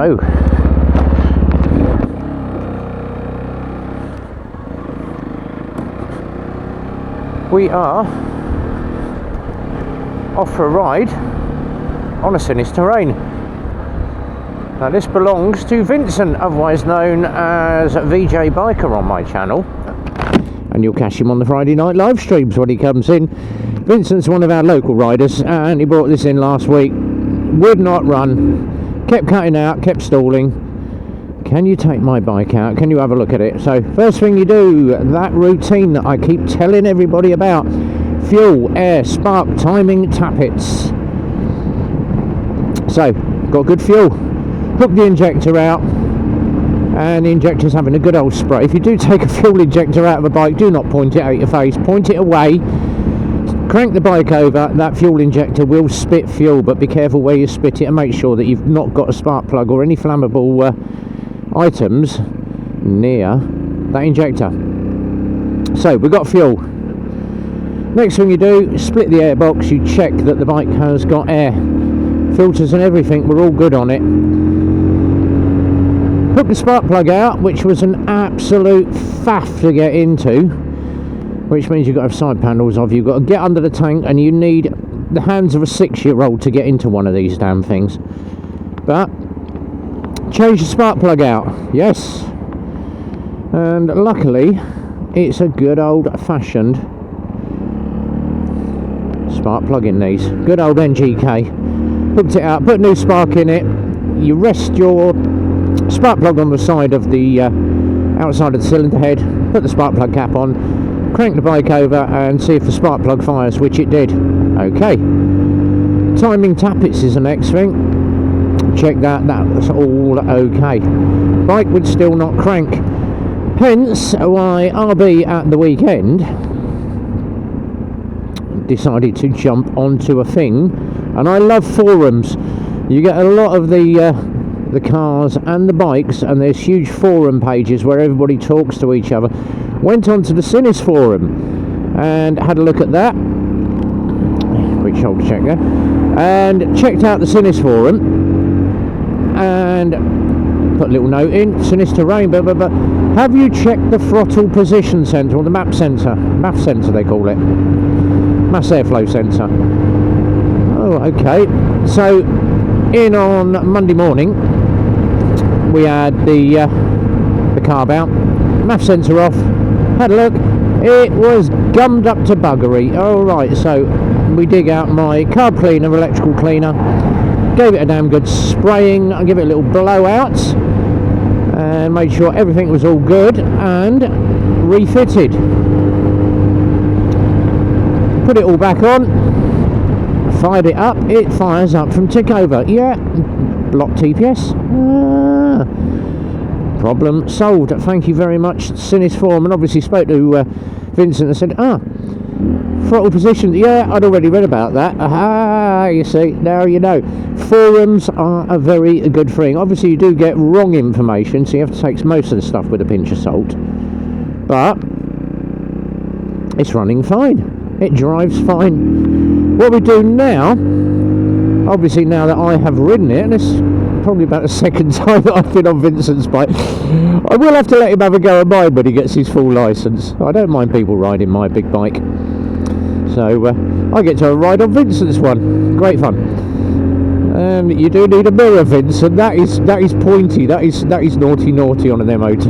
go. We are off for a ride on a Sinnis Terain. Now this belongs to Vincent, otherwise known as VJ Biker on my channel, and you'll catch him on the Friday night live streams when he comes in. Vincent's one of our local riders, and he brought this in last week. Would not run, kept cutting out, kept stalling. Can you take my bike out? Can you have a look at it? So first thing you do, that routine that I keep telling everybody about: fuel, air, spark, timing, tappets. So got good fuel, hook the injector out, and the injector's having a good old spray. If you do take a fuel injector out of a bike, do not point it at your face, point it away. Crank the bike over, that fuel injector will spit fuel, but be careful where you spit it and make sure that you've not got a spark plug or any flammable items near that injector. So we've got fuel. Next thing you do, split the air box. You check that the bike has got air, filters and everything, we're all good on it. Hook the spark plug out, which was an absolute faff to get into, which means you've got to have side panels off. You've got to get under the tank, and you need the hands of a 6-year-old to get into one of these damn things. But change the spark plug out, yes, and luckily it's a good old-fashioned spark plug in these, good old NGK. Hooked it out, put a new spark in it. You rest your spark plug on the side of the outside of the cylinder head, put the spark plug cap on, crank the bike over and see if the spark plug fires, which it did. Okay, timing tappets is the next thing. Check that was all okay. Bike would still not crank, hence why RB at the weekend decided to jump onto a thing. And I love forums. You get a lot of the cars and the bikes, and there's huge forum pages where everybody talks to each other. Went onto the Sinnis forum and had a look at that. Quick shoulder check there. And checked out the Sinnis forum and put a little note in: Sinnis Terain, but have you checked the throttle position sensor, or the MAP sensor? MAF sensor they call it. Mass airflow sensor. Oh, okay. So in on Monday morning, we had the carb out, MAF sensor off, had a look, it was gummed up to buggery. Alright, so we dig out my carb cleaner, electrical cleaner, gave it a damn good spraying, I give it a little blowout and made sure everything was all good, and refitted. Put it all back on, fired it up, it fires up from tick over. Yeah, block TPS. Problem solved. Thank you very much, Sinnis Forum. And obviously spoke to Vincent and said, throttle position. Yeah, I'd already read about that. Aha, you see, now you know. Forums are a very good thing. Obviously you do get wrong information, so you have to take most of the stuff with a pinch of salt. But it's running fine. It drives fine. What we do now, obviously now that I have ridden it, and it's probably about the second time that I've been on Vincent's bike, I will have to let him have a go at mine when he gets his full licence. I don't mind people riding my big bike, so I get to ride on Vincent's one. Great fun. You do need a mirror, Vincent. That is pointy. That is naughty on an MOT.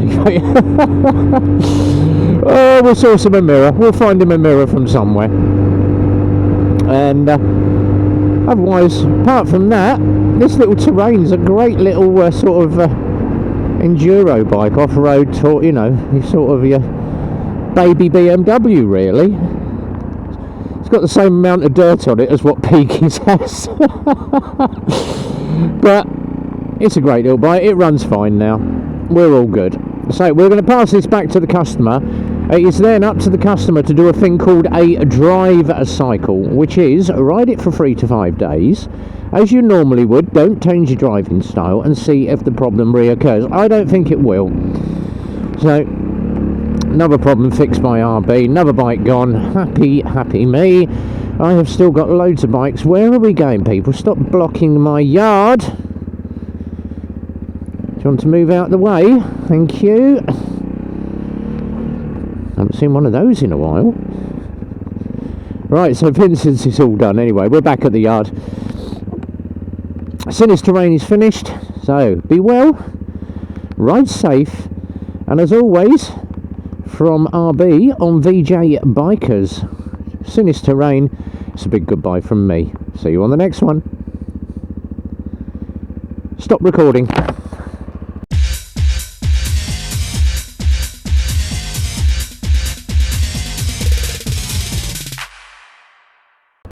Oh, we'll source him a mirror. We'll find him a mirror from somewhere. And otherwise, apart from that, this little Terrain's a great little sort of enduro bike, off-road tour. You know, sort of your baby BMW, really. It's got the same amount of dirt on it as what Keynes has. But it's a great little bike. It runs fine now. We're all good. So we're going to pass this back to the customer. It is then up to the customer to do a thing called a drive cycle, which is ride it for 3 to 5 days as you normally would. Don't change your driving style, and see if the problem reoccurs. I don't think it will. So another problem fixed by RB, another bike gone. Happy me. I have still got loads of bikes. Where are we going, people? Stop blocking my yard. you want to move out the way? Thank you. Haven't seen one of those in a while. Right, so Vincent's is all done anyway. We're back at the yard. Sinnis Terain is finished. So, be well, ride safe, and as always, from RB on VJ Bikers, Sinnis Terain, it's a big goodbye from me. See you on the next one. Stop recording.